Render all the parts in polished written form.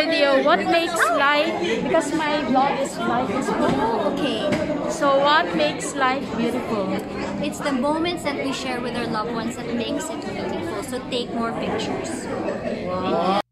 video, what makes life, because my blog is Life is Beautiful. Okay. So what makes life beautiful? It's the moments that we share with our loved ones that makes it beautiful. So take more pictures. Wow.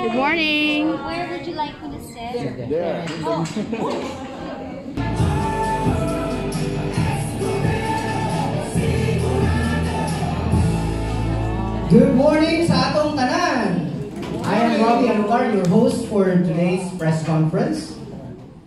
Good morning. Where would you like me to sit? There. Oh. Good morning sa atong tanan. I am Robbie Alucar, your host for today's press conference.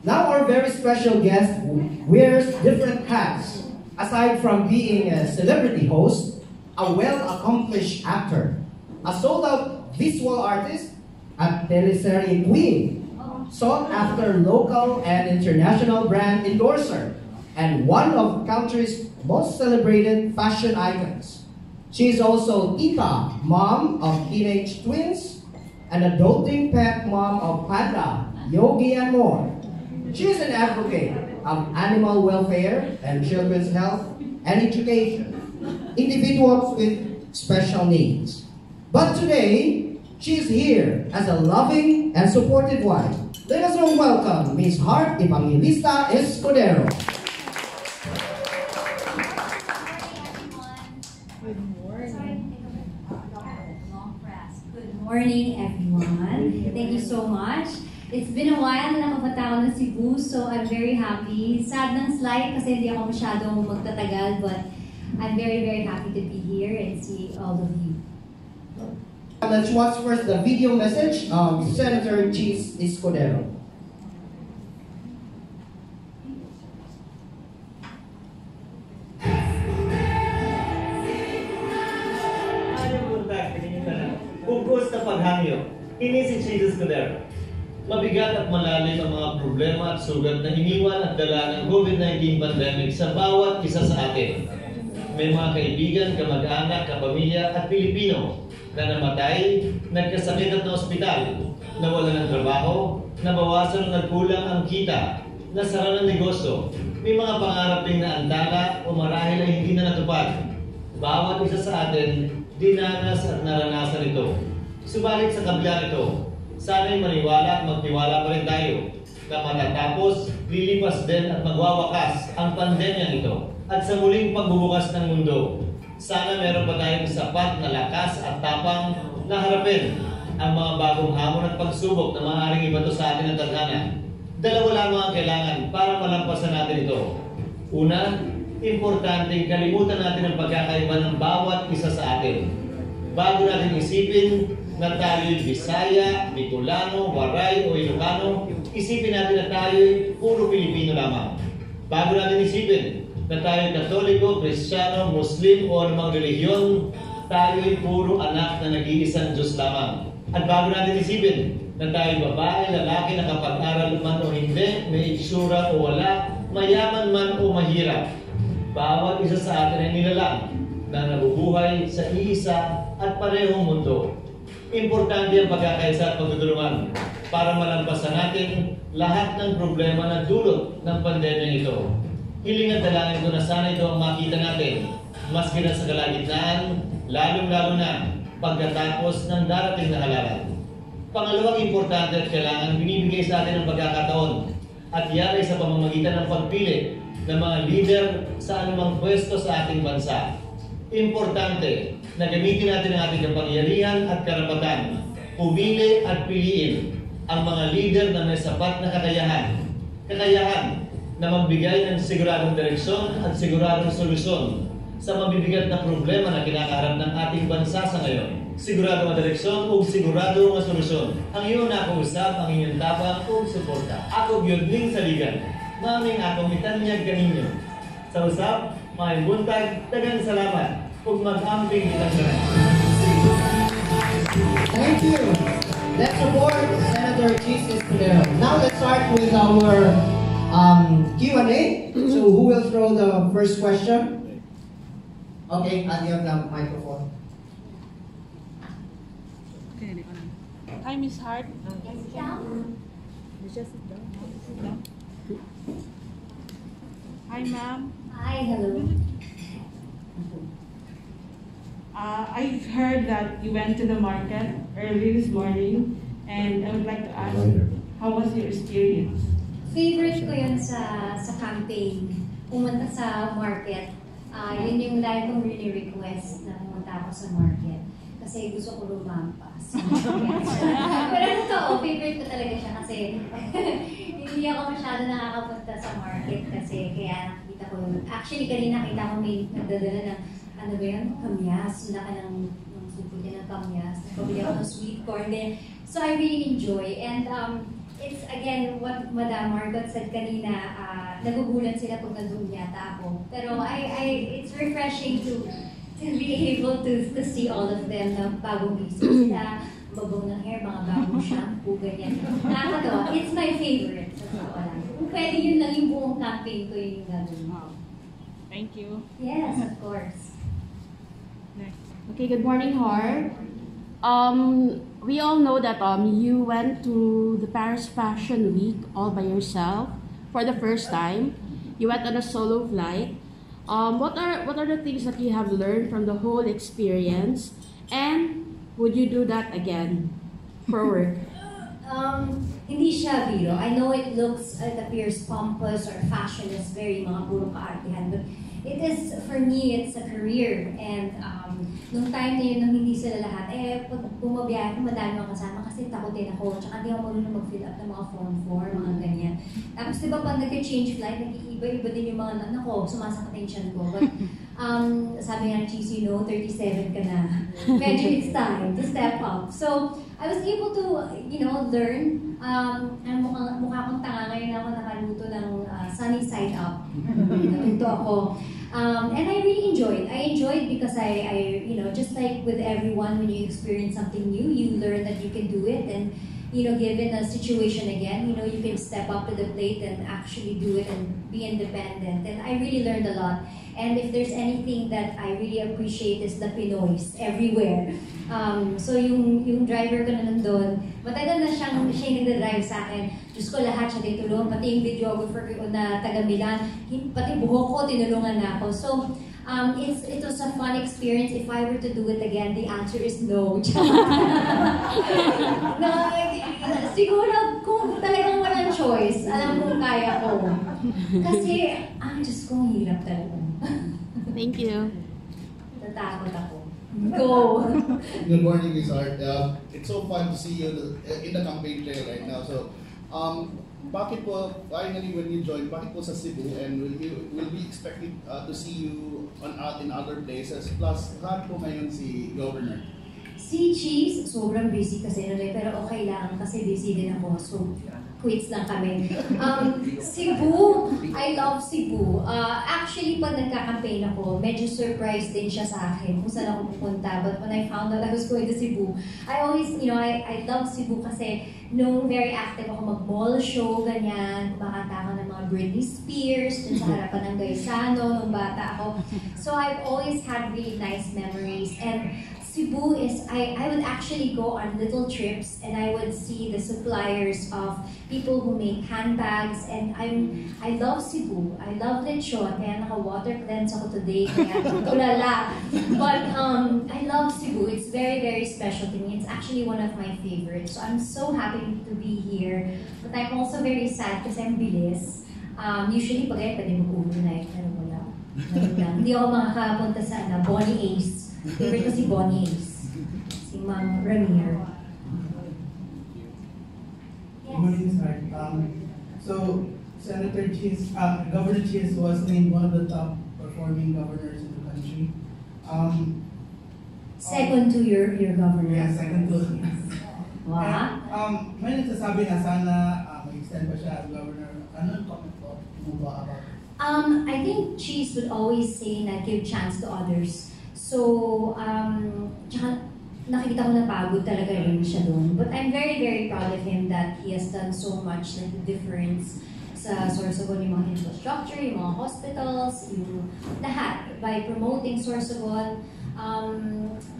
Now our very special guest wears different hats. Aside from being a celebrity host, a well-accomplished actor, a sold-out visual artist, a teleserye queen, sought-after local and international brand endorser, and one of country's most celebrated fashion icons. She is also Tita, mom of teenage twins, an adulting pet mom of Panda, Yogi, and more. She is an advocate of animal welfare and children's health and education, individuals with special needs. But today, she is here as a loving and supportive wife. Let us all welcome Ms. Heart Evangelista Escudero. Good morning, everyone. Thank you so much. It's been a while na nakapatao na Cebu, so I'm very happy. Sad ng slide kasi hindi ako masyadong magtatagal, but I'm very, very happy to be here and see all of you. Let's watch first the video message of Senator Chiz Escudero. Bugos na paghangyo, ini si Chiz Mediacon. Mabigat at malalim ang mga problema at sugat na iniwan at dala ng COVID-19 pandemic sa bawat isa sa atin. May mga kaibigan, kamag-anak, kapamilya at Pilipino na namatay, nagkasakit at na-ospital, nawala ng trabaho, nabawasan o nagkulang ang kita, nasara ng negosyo, may mga pangarap ding naantala o marahil ay hindi na natupad. Bawat isa sa atin, dinanas at naranasan ito. Subalit sa kabila nito, sana'y maniwala at magtiwala pa rin tayo na matatapos, lilipas din at magwawakas ang pandemya nito. At sa muling pagbubukas ng mundo, sana meron pa tayong sapat na lakas at tapang na harapin ang mga bagong hamon at pagsubok na maaaring ibato sa atin ng tadhana. Dalawa lamang ang kailangan para malampasan natin ito. Una, importanteng kalimutan natin ang pagkakaiba ng bawat isa sa atin. Bago natin isipin na tayo'y Bisaya, Bicolano, Waray o Ilocano, isipin natin na tayo'y puro Pilipino lamang. Bago natin isipin na tayo'y Katoliko, Kristiyano, Muslim o anumang relihiyon, tayo'y puro anak na nag-iisang Diyos lamang. At bago natin isipin na tayo'y babae, lalaki, nakapag-aral man o hindi, may itsura o wala, mayaman man o mahirap, bawat isa sa atin ay nilalang na nabubuhay sa iisa at parehong mundo. Importante ang pagkakaisa at pagtutulungan para malampasan natin lahat ng problema na dulot ng pandemya ito. Hiling at dalangin ko na sana ito ang makita natin, maski na sa kalagitnaan, lalong-lalo na pagkatapos ng darating na halalan. Pangalawang importante at kailangan binibigay sa atin ang pagkakataon at yan ay sa pamamagitan ng pagpili ng mga leader sa anumang pwesto sa ating bansa. Importante na gamitin natin ang ating kapangyarihan at karapatan, pumili at piliin ang mga leader na may sapat na kakayahan na magbigay ng siguradong direksyon at siguradong solusyon sa mabibigat na problema na kinakaharap ng ating bansa sa ngayon. Sigurado ang direksyon o sigurado ang solusyon. Ang iyong nakausap, ang inyong tabang o suporta. Ako Gyudling Saligan, maming akong itanyag kaninyo. Sa usap, may buntag, dagang salamat. Kung mag-amping kitang ganun. Thank you. Let's support Senator Chiz Mediacon. Now let's start with our Q&A. So who will throw the first question? Okay, Adi, you have the microphone. Hi, Miss Hart. Hi, ma'am. Hi, hello. I've heard that you went to the market early this morning, and I would like to ask, how was your experience? Favorite ko yun sa campaign, pumunta sa market. Yun yung lagi kong really request na pumunta ako sa market. Kasi gusto ko lumampas. Pero totoo, favorite ko talaga siya kasi hindi ako masyado nakakapunta sa market kasi kaya nakita ko yun. Actually, kanina nakita ko may nagdadala ng ano ba yun? Kamyas. Laka ng suputi ng kamyas. Nagpabili ako ng sweet corn din. So I really enjoy. And it's again what Madam Margot said kanina, nagugulat sila pag nandun yata ako. Pero it's refreshing to be able to see all of them na bagong bisip sila, babong ng hair, mga bagong shampoo, ganyan. Nakakatawa. It's my favorite. Sa totoo lang. Kung pwede yun lang yung buong campaign ko yung gagawin. Thank you. Yes, of course. Okay, good morning, Har. We all know that you went to the Paris Fashion Week all by yourself for the first time. You went on a solo flight. What are the things that you have learned from the whole experience, and would you do that again for work? Hindi siya biro. I know it appears pompous or fashion is very mga puro kaartihan, but it is, for me, it's a career. And nung time na yun, nung hindi sila lahat, pag bumabiyahe ko, madami akong kasama kasi takutin ako. Tsaka di ako marunong mag-fill up ng mga form 4, mga ganyan. Tapos di ba pag nag-change flight, nag-iiba-iba din yung mga anak ko, sumasakit yung tiyan ko. But sabi nga ng Chiz, 37 ka na. Medyo it's time to step up. So, I was able to, learn. Mukha akong tanga ngayon na ako nakaluto ng sunny side up. Natuto ako. And I really enjoyed. I enjoyed because I just like with everyone, when you experience something new, you learn that you can do it. And, given a situation again, you can step up to the plate and actually do it and be independent. And I really learned a lot. And if there's anything that I really appreciate is the Pinoys everywhere. So yung driver ko na nandun, matagal na siya yung nagdadrive sa akin. Diyos ko, lahat siya tinulungan, pati yung videographer ko na taga Milan, pati buhok ko, tinulungan na ako. So, it was a fun experience. If I were to do it again, the answer is no. Siguro, kung talagang walang choice, alam kong kaya ko. Kasi, Diyos ko, hirap talaga. Thank you. Natatakot ako. Go! Good morning, Miss Art. It's so fun to see you in the campaign trail right now. So, bakit po, finally when you joined, bakit po sa Cebu, and will be expected to see you in other places? Plus, lahat po ngayon si Governor. Si Chiz, sobrang busy kasi nun pero okay lang kasi busy din ako. So, quits lang kami. Cebu, I love Cebu. Actually, pag nagka-campaign ako, medyo surprised din siya sa akin kung saan ako pupunta. But when I found out I was going to Cebu, I always, I love Cebu kasi nung very active ako mag-mall show, ganyan, kumakanta ako ng mga Britney Spears, dun sa harapan ng Gaisano, nung bata ako. So I've always had really nice memories. And Cebu is, I would actually go on little trips and I would see the suppliers of people who make handbags, and I love Cebu. I love lechon, kaya naka-water cleanse ako today, kaya tulala. But I love Cebu. It's very, very special to me. It's actually one of my favorites. So I'm so happy to be here. But I'm also very sad kasi I'm bilis. Usually pag pwede mag-overnight, pero wala. Hindi ako makakapunta sa Bonnie Ace. Favorite ko si Bonnie Ace. Si Ma'am Ramier. Good morning, sir. So, Senator Chiz, Governor Chiz was named one of the top performing governors in the country. Second to your governor. Yeah, second to. Wow. And, may nagsasabi na sana mag-extend pa siya as governor. Ano yung comment po mo ba about it? I think Chiz would always say na give chance to others. So, tsaka nakikita ko na pagod talaga rin siya doon. But I'm very, very proud of him that he has done so much, like the difference sa Sorsogon, yung mga infrastructure, yung mga hospitals, yung lahat, by promoting Sorsogon.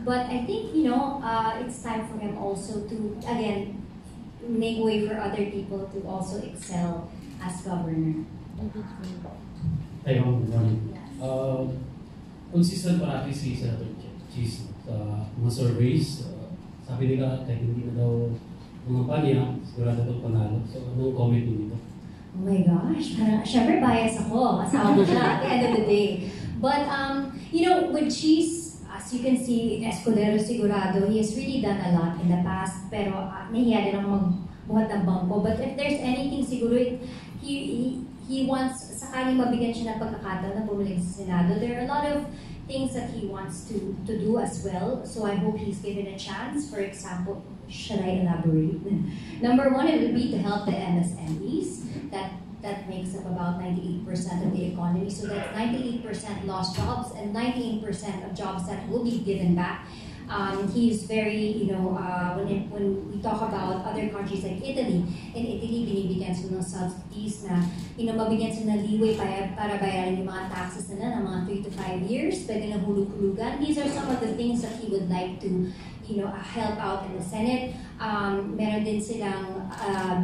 But I think, it's time for him also to, again, make way for other people to also excel as governor. Hey, good morning. Consistent parati si Senator Chiz sa mga surveys. Sabi nila kahit hindi na daw kumpanya, sigurado itong panalo. So, anong comment niyo dito? Oh my gosh, parang, syempre bias ako. Asawa ko siya at the end of the day. But, with Chiz, as you can see, Escudero sigurado, he has really done a lot in the past. Pero nahiya din ako magbuhat ng bangko. But if there's anything siguro, he wants, sakaling mabigyan siya ng pagkakataon na bumalik sa Senado. There are a lot of things that he wants to do as well. So I hope he's given a chance. For example, should I elaborate? Number one, it would be to help the MSMEs. That makes up about 98% of the economy. So that's 98% lost jobs and 98% of jobs that will be given back. He's very, when we talk about other countries like Italy, in Italy, binibigyan sila ng subsidies na, mabigyan sila ng leeway para bayaran yung mga taxes nila ng mga 3 to 5 years, pwede na hulug-hulugan. These are some of the things that he would like to, help out in the Senate. Meron din silang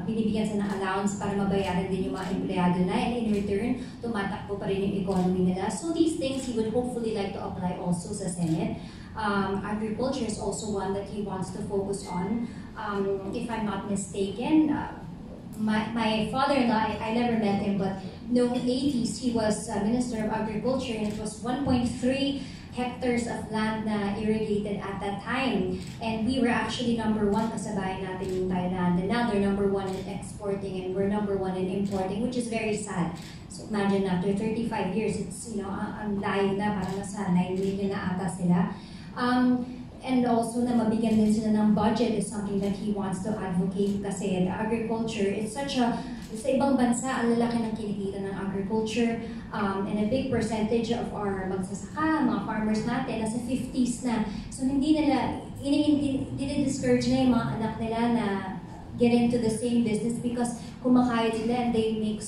binibigyan sila ng allowance para mabayaran din yung mga empleyado na, and in return, tumatakbo pa rin yung economy nila. So these things he would hopefully like to apply also sa Senate. Agriculture is also one that he wants to focus on. If I'm not mistaken, my father-in-law, I never met him, but noong 80s, he was Minister of Agriculture, and it was 1.3 hectares of land na irrigated at that time. And we were actually number 1 kasabayan natin yung Thailand. And now they're number 1 in exporting, and we're number 1 in importing, which is very sad. So imagine after 35 years, it's, ang layo na, parang nasa 9 million na ata sila. And also na mabigyan din sila ng budget is something that he wants to advocate kasi the agriculture is such a, sa ibang bansa, ang lalaki ng kinikita ng agriculture, and a big percentage of our magsasaka, mga farmers natin, nasa 50s na. So hindi nila, discourage na yung mga anak nila na get into the same business because kumakaya sila and they make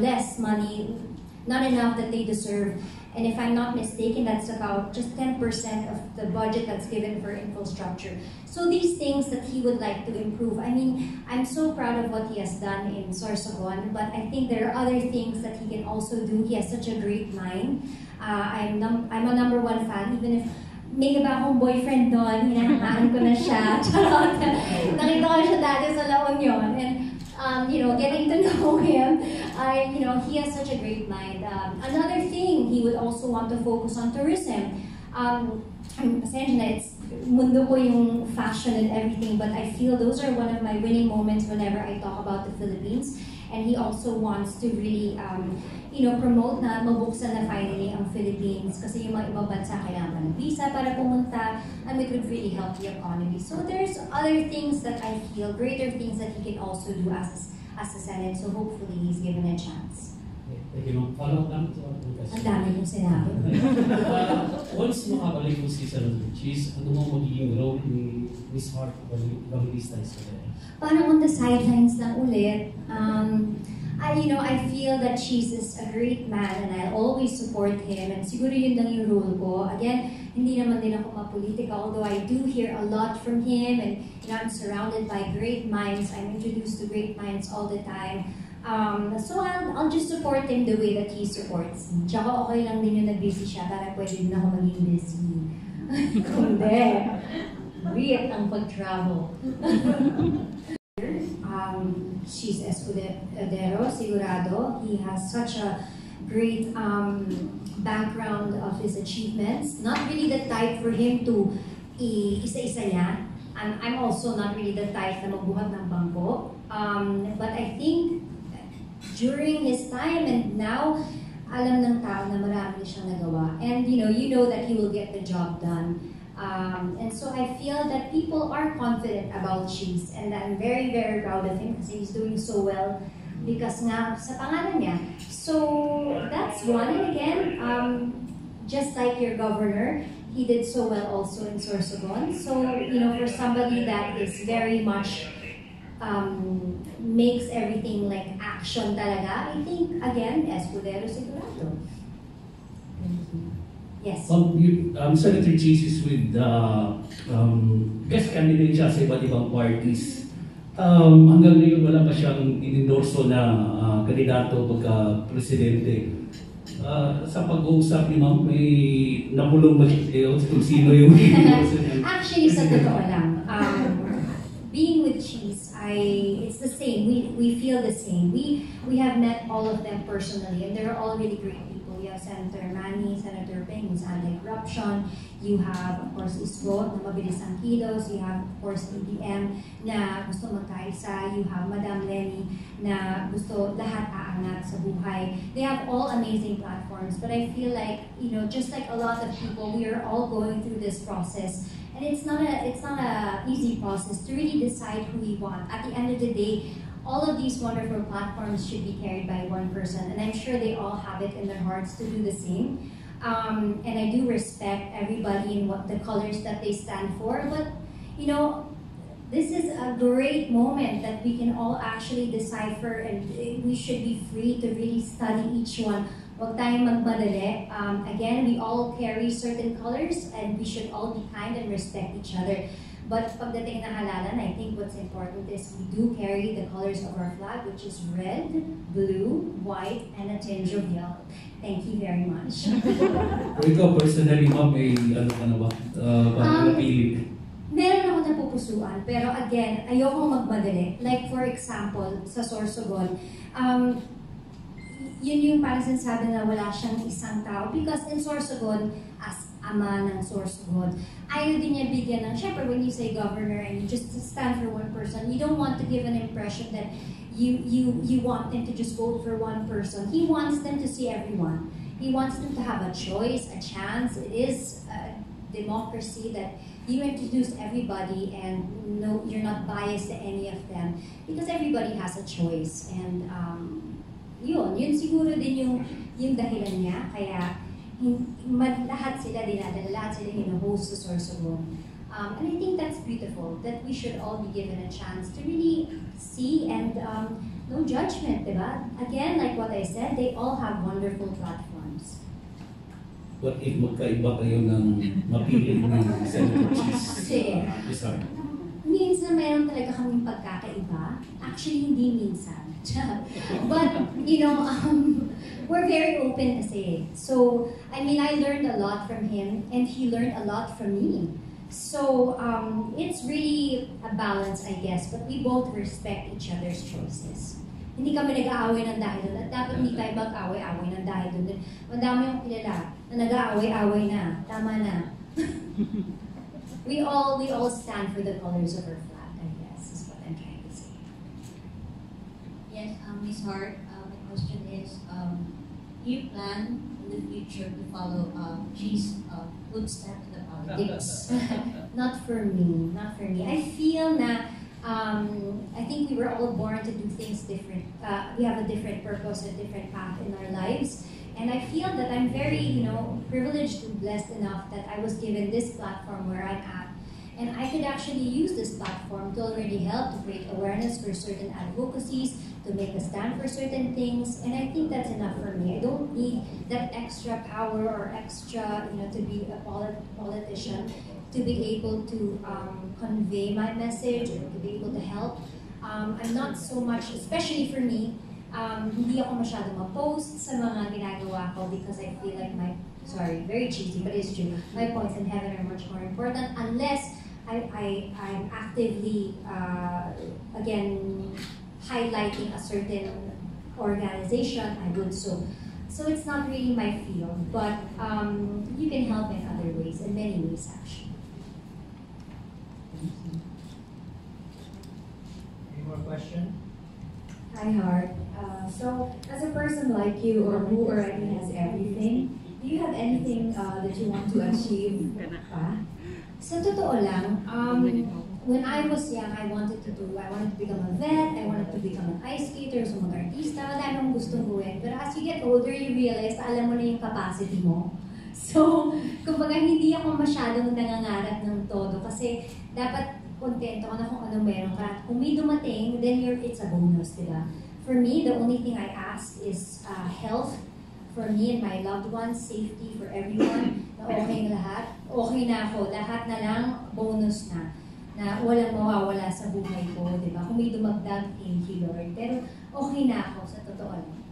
less money, not enough that they deserve. And if I'm not mistaken, that's about just 10% of the budget that's given for infrastructure. So these things that he would like to improve. I mean, I'm so proud of what he has done in Sorsogon, but I think there are other things that he can also do. He has such a great mind. I'm a number 1 fan, even if may iba akong boyfriend doon, hinahangaan ko na siya. Charot. Nakita ko siya dati sa La Union. And getting to know him, he has such a great mind. Another thing, he would also want to focus on tourism. Pasensya na, it's mundo ko yung fashion and everything, but I feel those are one of my winning moments whenever I talk about the Philippines. And he also wants to really, promote na mabuksan na finally ang Philippines kasi yung mga ibang bansa kailangan pa ng visa para pumunta, and it would really help the economy. So there's other things that I feel, greater things that he can also do as a Senate. So hopefully he's given a chance. Thank you. Follow up lang ito. Ang dami kong sinabi. Once makabalik mo si Senator Chiz, ano mo magiging role ni Miss Hart Evangelista Escudero? Parang on the sidelines lang ulit. I feel that Chiz is a great man and I'll always support him, and siguro yun lang yung role ko. Again, hindi naman din ako mapolitika, although I do hear a lot from him, and I'm surrounded by great minds. I'm introduced to great minds all the time. So I'll just support him the way that he supports me. Tsaka okay lang din yung nag-busy siya para pwede din ako maging busy. Kundi, weird ang pag-travel. She's Escudero, sigurado. He has such a great background of his achievements. Not really the type for him to isa-isa niya. I'm also not really the type na magbuhat ng bangko. But I think during his time and now, alam ng tao na marami siyang nagawa. And you know that he will get the job done. And so I feel that people are confident about Chiz, and I'm very, very proud of him because he's doing so well because nga sa pangalan niya. So that's one. And again, just like your governor, he did so well also in Sorsogon. So, you know, for somebody that is very much makes everything like action talaga, I think, again, Escudero sigurado. Yes. Senator Chiz is with guest candidate siya sa iba't ibang parties. Hanggang ngayon wala pa siyang inendorso na kandidato pagka-presidente. Sa pag-uusap ni Ma'am, may nabulong ba kayo kung sino yung inendorso niya? Actually, sa totoo lang, being with Chiz, it's the same. We feel the same. We have met all of them personally, and they're all really great people. You have Senator Manny, Senator Ping, who's anti-corruption. You have, of course, Isgo, na mabilis ang kilos. You have, of course, EDM, na gusto magkaisa. You have Madam Lenny, na gusto lahat aangat sa buhay. They have all amazing platforms, but I feel like, you know, just like a lot of people, we are all going through this process. And it's not a easy process to really decide who we want. At the end of the day, all of these wonderful platforms should be carried by one person, and I'm sure they all have it in their hearts to do the same. And I do respect everybody in what the colors that they stand for, but you know, this is a great moment that we can all actually decipher, and we should be free to really study each one. Huwag tayong magmadali. Again, we all carry certain colors, and we should all be kind and respect each other. But pagdating na halalan, I think what's important is we do carry the colors of our flag, which is red, blue, white, and a tinge of yellow. Thank you very much. Pero ikaw, personally, Ma'am, may ano ka na ba? Paano napili? Meron ako napupusuan, pero again, ayoko magmadali. Like for example, sa Sorsogon, yun yung parang sinasabi na wala siyang isang tao. Because in Sorsogon, as ama ng Sorsogon, ayaw din niya bigyan ng, syempre when you say governor and you just stand for one person, you don't want to give an impression that you want them to just vote for one person. He wants them to see everyone. He wants them to have a choice, a chance. It is a democracy that you introduce everybody, and no, you're not biased to any of them because everybody has a choice. And yun siguro din yung dahilan niya, kaya lahat sila dinadala, lahat sila hino-host sa Sorsogon. And I think that's beautiful, that we should all be given a chance to really see, and no judgment, diba? Again, like what I said, they all have wonderful platforms. What if magkaiba kayo ng mapili ng Senator Chiz? Kasi, minsan mayroon talaga kaming pagkakaiba. Actually, hindi minsan. But, you know, we're very open kasi. So, I mean, I learned a lot from him, and he learned a lot from me. So, it's really a balance, I guess, but we both respect each other's choices. Hindi kami nag-aaway ng dahil doon, at dapat hindi tayo mag-aaway-aaway ng dahil doon. Madami yung kilala na nag-aaway-aaway na. Tama na. we all stand for the colors of our flag, I guess, is what I'm trying to say. Yes, Ms. Hart, my question is, do you plan in the future to follow Chiz footsteps in the politics? Not for me, not for me. I feel na, I think we were all born to do things different. We have a different purpose, a different path in our lives. And I feel that I'm very, you know, privileged and blessed enough that I was given this platform where I'm at. And I could actually use this platform to already help to create awareness for certain advocacies, to make a stand for certain things, and I think that's enough for me. I don't need that extra power or extra, you know, to be a politician, to be able to convey my message or to be able to help. I'm not so much, especially for me, hindi ako masyado ma-post sa mga ginagawa ko because I feel like very cheesy, but it's true. My points in heaven are much more important unless I'm actively, again, highlighting a certain organization, I would so. So it's not really my field, but you can help in other ways, in many ways actually. Any more questions? Hi, Hart. So, as a person like you, or who already has everything, do you have anything that you want to achieve pa? Sa totoo lang, when I was young, I wanted to become a vet, I wanted to become an ice skater, so mag-artista, wala nang gustong gawin. Pero as you get older, you realize na alam mo na yung capacity mo. So, kumbaga hindi ako masyadong nangangarap ng todo kasi dapat kontento ka na kung ano meron ka. Kung may dumating, then it's a bonus, diba? For me, the only thing I ask is health for me and my loved ones, safety for everyone, na okay lahat. Okay na ako, lahat na lang bonus na walang mawawala sa buhay ko, diba? Kung may dumagdag, thank you, Lord. Pero okay na ako, sa totoo lang.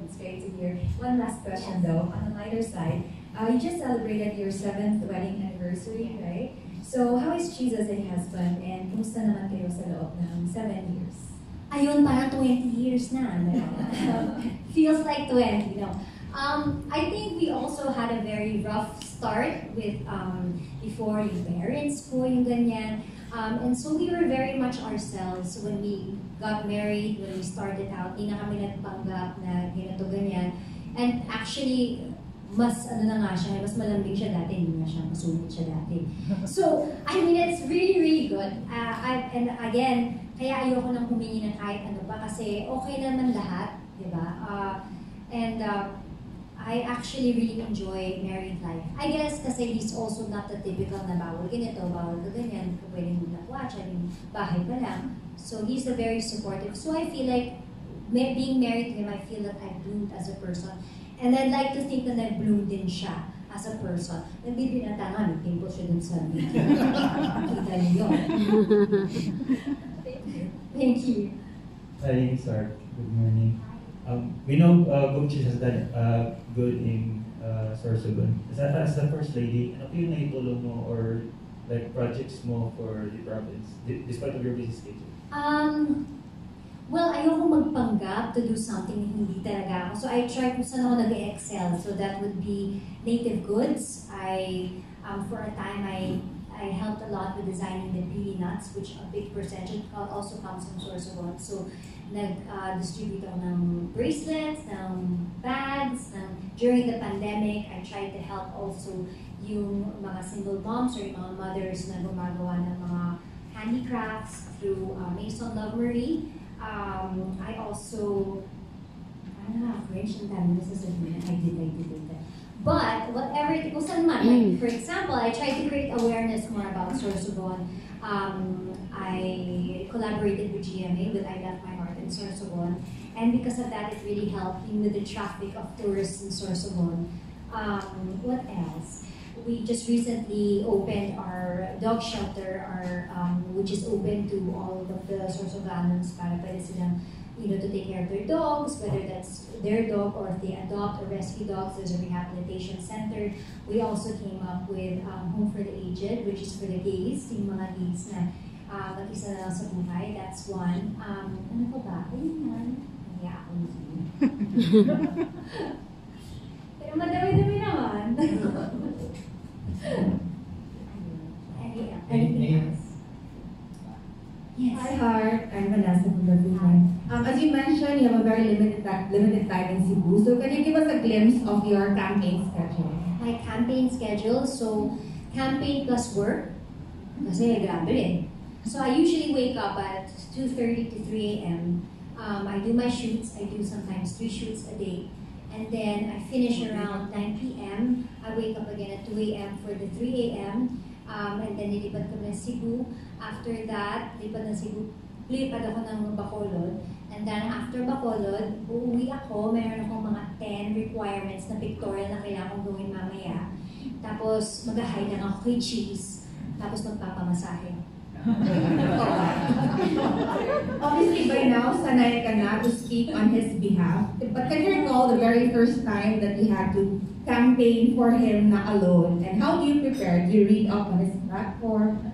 That's great to hear. One last question though, on the lighter side. You just celebrated your 7th wedding anniversary, right? So, how is Chiz as a husband, and kumusta naman kayo sa loob ng 7 years? Ayun, parang 20 years na. Feels like 20, no? I think we also had a very rough start with before yung parents ko, yung ganyan. And so we were very much ourselves when we got married, when we started out. Hindi na kami nagpanggap na ganito, ganyan. And actually, mas mas malambing siya dati, hindi na siya masungit siya dati. So, I mean, it's really, really good. And again, kaya ayoko nang humingi ng kahit ano pa kasi okay naman lahat, di ba? I actually really enjoy married life. I guess kasi he's also not the typical na bawal ganito, bawal ka ganyan, pwedeng mag-watch, bahay pa lang. So he's a very supportive. So I feel like being married to him, I feel that I bloomed as a person. And I'd like to think that nag-bloom din siya as a person. Nagbibinata nga, may pimple siya dun sa kita niyo. Thank you. Hi, Sark. Good morning. We know Chiz has done good in Sorsogon. As the First Lady, ano po yung naitulong mo or like projects mo for the province, despite of your busy schedule? Well, ayoko magpanggap to do something na hindi talaga ako. So I tried kung saan ako nag-excel. So that would be native goods. For a time, I helped a lot with designing the pili nuts, which a big percentage also comes from Sorsogon. So nag-distribute ako ng bracelets, ng bags. During the pandemic, I tried to help also yung mga single moms or yung mga mothers na gumagawa ng mga handicrafts through Maison Love Marie. I also, French and Tagalog sasabihin, I did that. But whatever, kung saan man, like, for example, I tried to create awareness more about Sorsogon. I collaborated with GMA with I Left My Heart in Sorsogon. And because of that, it really helped me with the traffic of tourists in Sorsogon. What else? We just recently opened our dog shelter, which is open to all of the Sorsoganans para pwede silang, to take care of their dogs, whether that's their dog or if they adopt or rescue dogs. There's a rehabilitation center. We also came up with Home for the Aged, which is for the gays, yung mga gays na mag-isa na lang sa buhay. That's one. Ano pa ba? Ayun yan. Naya ako nito. Pero madami-dami naman. Anything else? Yes. Hi, Heart. I'm Vanessa from the Blumen. As you mentioned, you have a very limited time in Cebu. So can you give us a glimpse of your campaign schedule? My campaign schedule, so campaign plus work, kasi grabe eh. So I usually wake up at 2:30 to 3 a.m. I do my shoots. I do sometimes 3 shoots a day. And then I finish around 9 p.m. I wake up again at 2 a.m. for the 3 a.m. And then nilipad kami ng Cebu. After that, lipad ako ng Bacolod. And then after Bacolod, uuwi ako. Meron akong mga 10 requirements na pictorial na kailangan kong gawin mamaya. Tapos mag-hide lang ako kay Chiz. Tapos magpapamasahe. Obviously, by now, sanay ka na to speak on his behalf. But can you recall the very first time that you had to campaign for him na alone? And how do you prepare? Do you read up on his platform?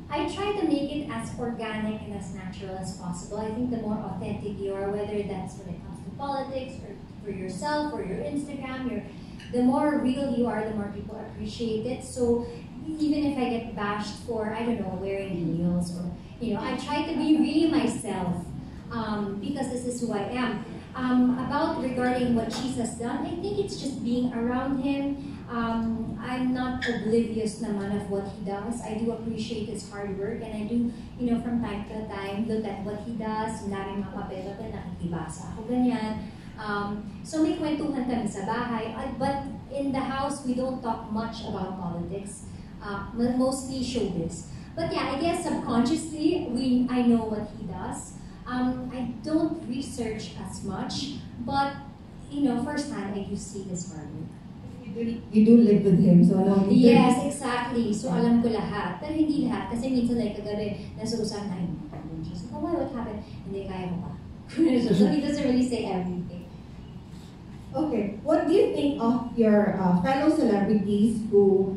I try to make it as organic and as natural as possible. I think the more authentic you are, whether that's when it comes to politics or for yourself or your Instagram, the more real you are, the more people appreciate it. So even if I get bashed for, I don't know, wearing heels or, I try to be really myself because this is who I am. About regarding what Chiz has done, I think it's just being around him. I'm not oblivious naman of what he does. I do appreciate his hard work, and I do, from time to time, look at what he does. Maraming mga papel-papel, nakikibasa ako ganyan. So may kwentuhan kami sa bahay, but in the house, we don't talk much about politics, mostly showbiz. But yeah, I guess subconsciously, I know what he does. I don't research as much, but firsthand, I do see his hard work. You do live with him, so alam mo. Yes, exactly. So alam ko lahat. Pero hindi lahat. Kasi minsan kagabi, nasa usapan na, oh, what happened? Hindi, kaya mo pa. So he doesn't really say everything. Okay, what do you think of your fellow celebrities who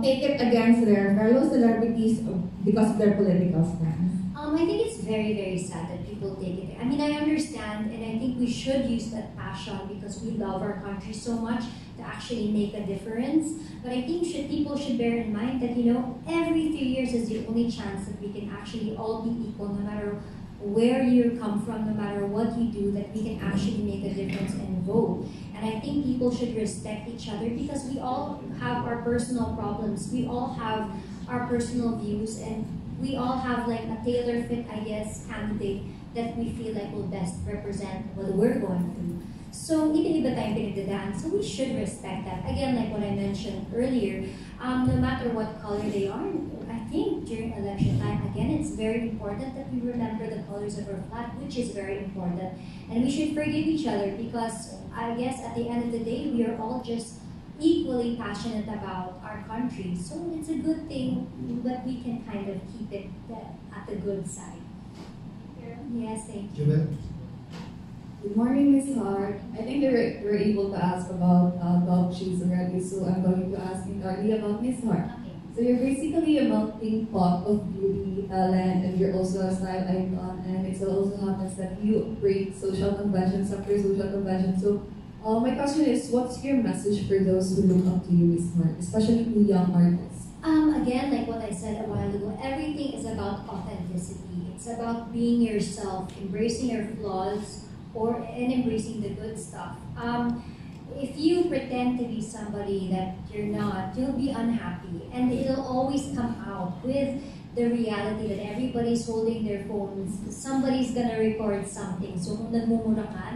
take it against their fellow celebrities because of their political stance? I think it's very, very sad that people take it. I mean, I understand, and I think we should use that passion because we love our country so much to actually make a difference. But I think people should bear in mind that, every 3 years is the only chance that we can actually all be equal, no matter where you come from, no matter what you do, that we can actually make a difference and vote. And I think people should respect each other because we all have our personal problems. We all have our personal views, and we all have like a tailor-fit, I guess, candidate that we feel like will best represent what we're going through. So iba-iba tayong pinagdadaan, so we should respect that. Again, like what I mentioned earlier, no matter what color they are, I think during election time, again, it's very important that we remember the colors of our flag, which is very important. And we should forgive each other because I guess at the end of the day, we are all just equally passionate about our country. So it's a good thing that we can kind of keep it at the good side. Yes, thank you. Good morning, Ms. Hart. I think we're able to ask about Bob Chiz already, so I'm going to ask entirely about Ms. Hart. So you're basically a melting pot of beauty, talent, and you're also a style icon, and it also happens that you break social conventions after social conventions. So my question is, what's your message for those who look up to you, Ms. Hart, especially to young artists? Again, like what I said a while ago, everything is about authenticity. It's about being yourself, embracing your flaws, and embracing the good stuff. If you pretend to be somebody that you're not, you'll be unhappy, and it'll always come out with the reality that everybody's holding their phones. Somebody's gonna record something. So kung nagmumura ka,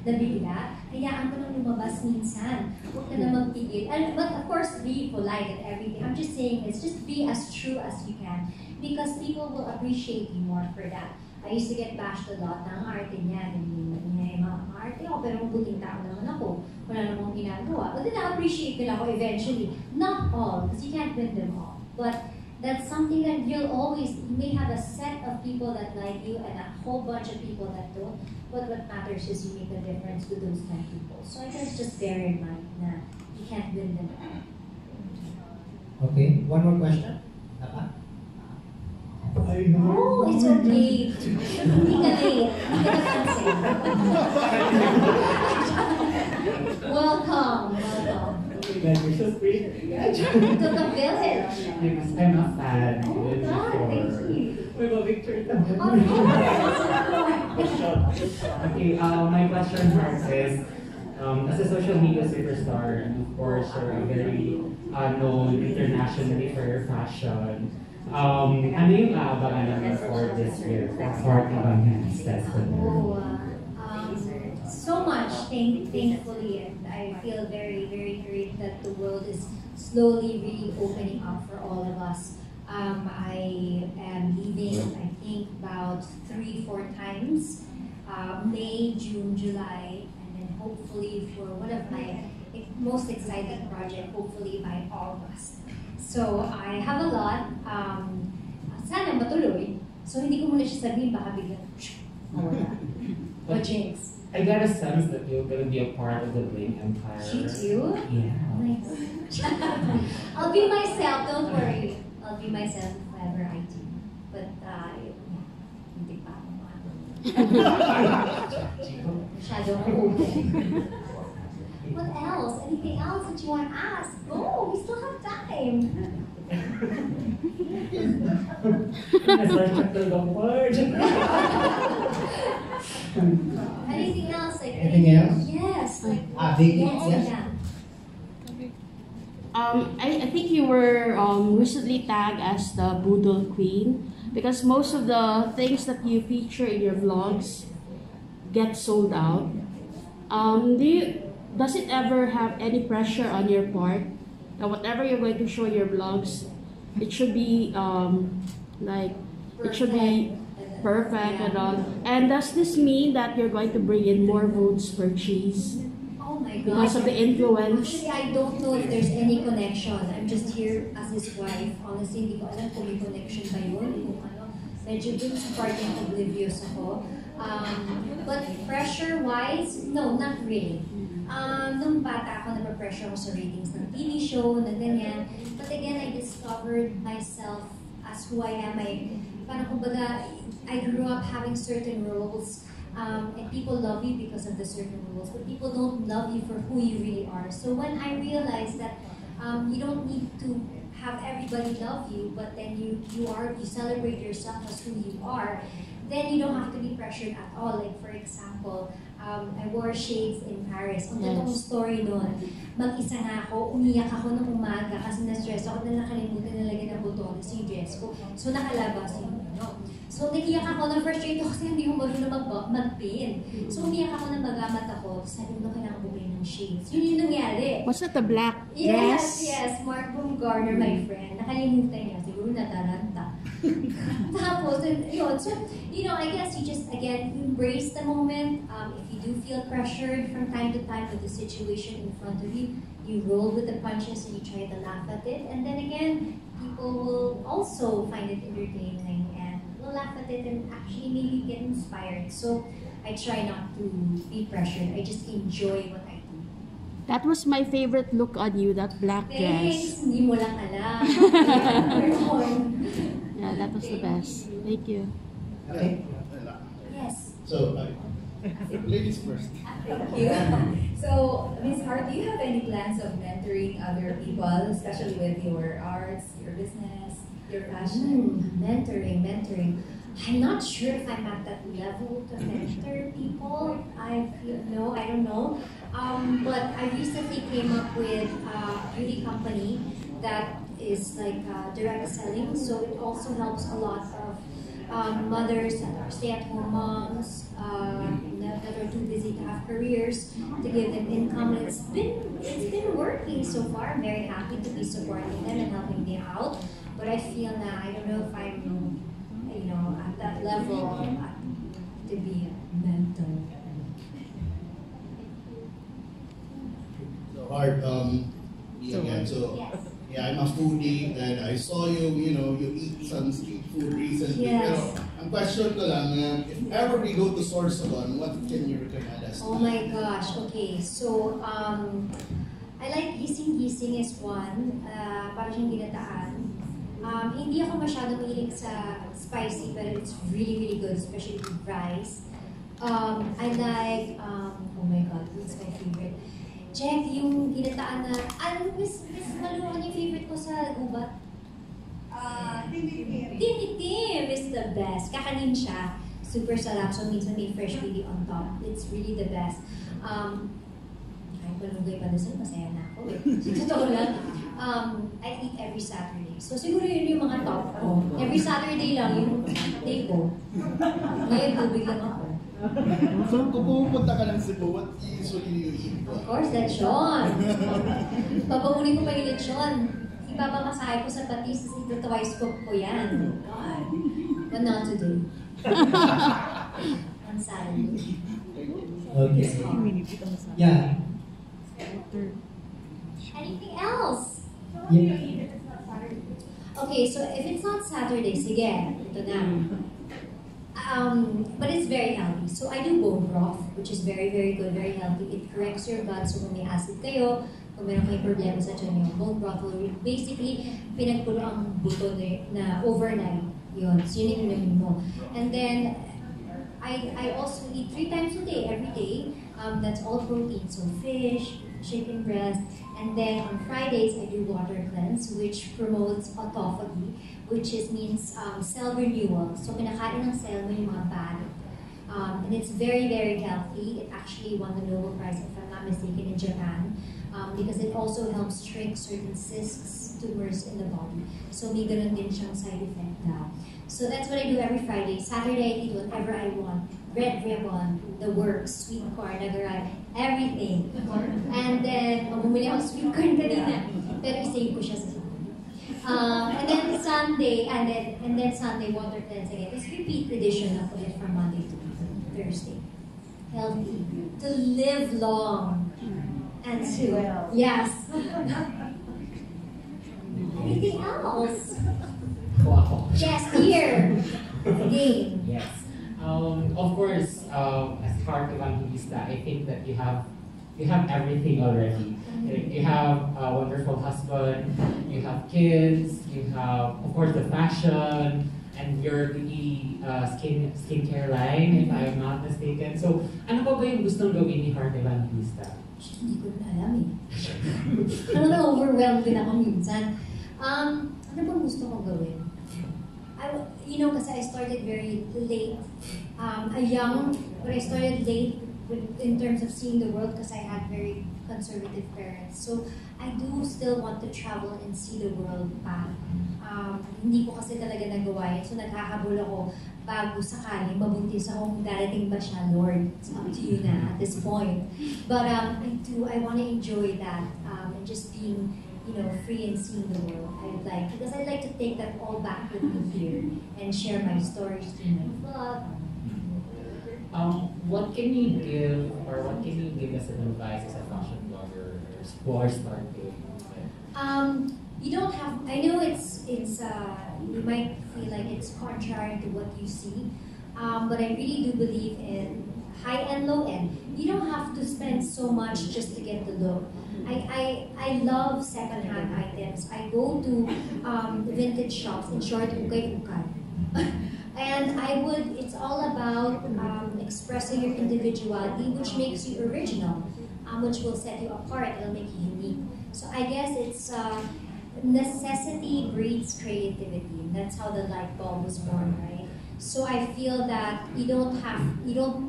nabigla, hayaan mo nang lumabas minsan. Huwag ka na magpigil. But of course, be polite and everything. I'm just saying, it's just be as true as you can because people will appreciate you more for that. I used to get bashed a lot ng arte niya. Hindi mga arte ako, pero mabuting tao naman ako. Wala namang ginagawa. But then na-appreciate nila ako eventually. Not all, because you can't win them all. But that's something that you may have a set of people that like you and a whole bunch of people that don't. But what matters is you make a difference with those 10 people. So I guess just bear in mind that you can't win them all. Okay, one more question. Oh, it's okay. Hindi ka late. Welcome. You're so sweet. To the village. I'm a fan. Oh my God, thank you. We have a picture now. Oh, Okay, my question is, as a social media superstar, and of course, you're very known internationally for your fashion. Ano yung aabangan namin for this year for Heart Evangelists Festival? So much, thankfully, and I feel very, very great that the world is slowly really opening up for all of us. I am leaving, I think, about 3-4 times, May, June, July, and then hopefully for one of my most exciting project, hopefully by August. So I have a lot. Sana matuloy. So hindi ko muna siya sabihin, baka biglang mawala. O jinx. I got a sense that you're going to be a part of the Bling Empire. You too? Yeah. Nice. I'll be myself, don't worry. I'll be myself if ever I do. But, hindi pa ako masyado ako open. What else? Anything else that you want to ask? Go! We still have time! Anything else? like Anything else? Yes, like Vicky, yes. yes? I think you were recently tagged as the Boodle Queen because most of the things that you feature in your vlogs get sold out. Does it ever have any pressure on your part that whatever you're going to show in your vlogs, it should be perfect and all? And does this mean that you're going to bring in more votes for Chiz? Oh my God. Because of the influence? Actually, I don't know if there's any connection. I'm just here as his wife. Honestly, hindi ko alam kung may connection ba yun. Kung ano, medyo dun sa part yung oblivious ako. But pressure-wise, no, not really. Nung bata ako, napapressure ako sa ratings ng TV show, na ganyan. But again, I discovered myself as who I am. Parang kumbaga, I grew up having certain roles. And people love you because of the certain rules, but people don't love you for who you really are. So when I realized that you don't need to have everybody love you, but then you celebrate yourself as who you are, then you don't have to be pressured at all. Like for example, I wore shades in Paris. Ang totoong story noon, mag-isa nga ako, umiyak ako ng umaga kasi na-stress ako na nakalimutan na lagyan ng butones yung dress ko. So nakalabas yung So, nagiyak ako na frustrated ako kasi hindi ko marunong mag-pin. So, umiyak ako na magamat ako. Sabi ko, kailangan ko ng shades. Yun yung nangyari. Was that the black Yes, dress? yes. Mark Garner, my friend. Nakalimutan niya. Siguro nataranta. Tapos, yun. So, I guess you just, again, embrace the moment. If you do feel pressured from time to time with the situation in front of you, you roll with the punches and you try to laugh at it. And then again, people will also find it entertaining and will laugh at it and actually maybe get inspired. So I try not to be pressured. I just enjoy what I do. That was my favorite look on you, that black Thanks. dress. Hindi mo lang alam. Yeah, that was the best. Thank you. Okay. Yes. So, ladies first. Thank you. So, Ms. Hart, do you have any plans of mentoring other people, especially with your arts, your business, your passion? Mentoring. I'm not sure if I'm at that level to mentor people. I don't know. But I recently came up with a beauty company that is like direct selling. So it also helps a lot of mothers that are stay-at-home moms that are too busy to have careers to give them income. And it's been working so far. I'm very happy to be supporting them and helping them out. But I feel that I don't know if I'm, at that level to be a mentor. So hard, again, so yes. yeah, I'm a foodie and I saw you, you eat some street food recently. Yes. Pero ang question ko lang, if ever we go to Sorsogon, what can you recommend us? Oh my gosh, okay. So, I like gising-gising is one. Para siyang ginataan. Hindi ako masyado mahilig sa spicy, but it's really, really good, especially with rice. I like, oh my god, what's my favorite? Jeff, yung ginataan na, Miss Maluhan yung favorite ko sa gubat? Tinitim is the best. Kakanin siya. Super sarap. So, minsan may fresh chili on top. It's really the best. Kahit malunggay pa doon, masaya na ako eh. Totoo lang. I eat every Saturday. So, siguro yun yung mga top ko. Every Saturday lang yung day ko. Ngayon, tubig lang ako. So, kung pupunta ka ng Cebu, what usually you eat? Of course, lechon. Papakunin ko pa yung lechon. Ipapamasahe ko sa patis, ito twice cook ko yan. God. But not today. On Saturday. Okay. Yeah. Anything else? Yeah. Okay, so if it's not Saturday, sige, ito na. But it's very healthy. So I do bone broth, which is very, very good, very healthy. It corrects your gut. So kung may acid kayo, kung meron kayong problema sa tiyan yung bone broth, basically, pinagpulo ang buto na overnight. Yun. So yun yung inumin mo. And then, I also eat 3 times a day, every day. That's all protein. So fish, chicken breast, and then on Fridays, I do water cleanse, which promotes autophagy, which means cell renewal. So, kinakain ng cell mo yung mga bad And it's very, very healthy. It actually won the Nobel Prize, if I'm not mistaken, in Japan. Because it also helps shrink certain cysts, tumors in the body. So may ganun din siyang side effect na. So that's what I do every Friday. Saturday, I eat whatever I want. Red ribbon, the works, sweet corn, nagaray, everything. And then, bumili ako sweet corn kanina. Pero isave ko siya sa and then Sunday, and then Sunday, water cleanse again. It's repeat tradition of it from Monday to Thursday. Healthy. To live long. And to, yes. Anything else? Wow. Yes, here. Game. Yes. Of course, as heart evangelista, I think that you have everything already. You have a wonderful husband, you have kids, you have, of course, the fashion, and your beauty skincare line, if I'm not mistaken. So, ano ba yung gustong gawin ni Heart Evangelista? Hindi ko na alam eh. Na-overwhelmed din ako minsan. Ano bang gusto kong gawin? Kasi I started very late. But I started late in terms of seeing the world because I had very conservative parents. So I do still want to travel and see the world pa. Hindi ko kasi talaga nagawa yun. So naghahabol ako bago sakali mabuntis ako kung darating ba siya, Lord. It's up to you na at this point. But I want to enjoy that and just being free and seeing the world. Because I'd like to take that all back with me here and share my stories to my vlog. What can you give, or what can you give as an advice as a fashion blogger who are starting? You don't have. I know it's. You might feel like it's contrary to what you see, but I really do believe in high and low end. You don't have to spend so much just to get the look. I love secondhand items. I go to vintage shops, in short, ukay-ukay. And it's all about expressing your individuality, which makes you original, which will set you apart, it'll make you unique. So I guess it's necessity breeds creativity, and that's how the light bulb was born, right? So I feel that you don't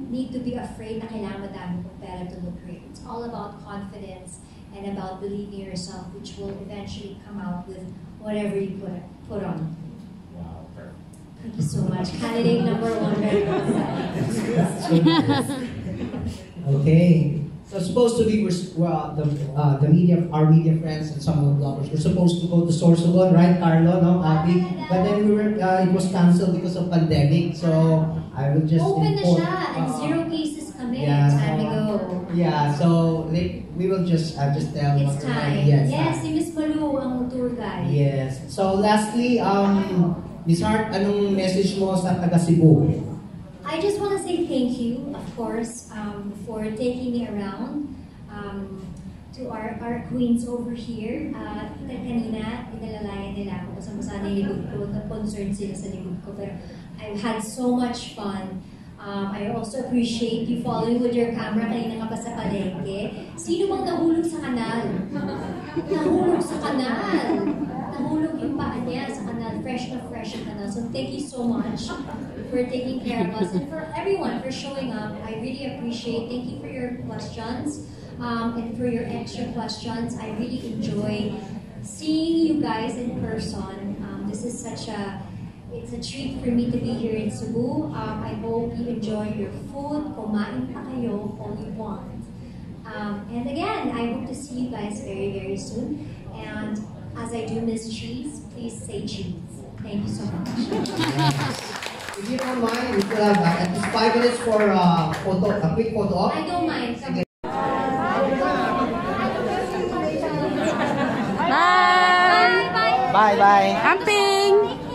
need to be afraid na kailangan madami mong pera to look great. It's all about confidence and about believing in yourself, which will eventually come out with whatever you put on. Wow, perfect. Thank you so much. Candidate number 1 right Okay. So supposed to be the media, our media friends and some of the bloggers were supposed to go to Sorsogon, right, Carlo? No, Abby. But then it was cancelled because of pandemic. So I will just open na siya and 0 cases kami. Time to go. Yeah. So we will just tell. It's time. Yes, si Miss Malu ang tour guide. Yes. So lastly, Miss Hart, anong message mo sa taga Cebu? I just want to say thank you, of course, for taking me around to our queens over here. Kanina, inalalayan nila ako kasi sana yung likod ko, na-concerned sila sa likod ko. Pero I've had so much fun. I also appreciate you following with your camera kanina nga pa sa palengke. Sino bang nahulog sa kanal? Nahulog sa kanal! Nahulog yung paa niya sa kanal. Fresh na fresh yung kanal. So thank you so much for taking care of us and for everyone for showing up. I really appreciate. Thank you for your questions and for your extra questions. I really enjoy seeing you guys in person. This is it's a treat for me to be here in Cebu. I hope you enjoy your food. Kumain pa kayo all you want. And again, I hope to see you guys very, very soon. And as I do miss cheese, please say cheese. Thank you so much. If you don't mind, we could have at least 5 minutes for a quick photo op. I don't mind. Bye! Bye! Bye! Camping!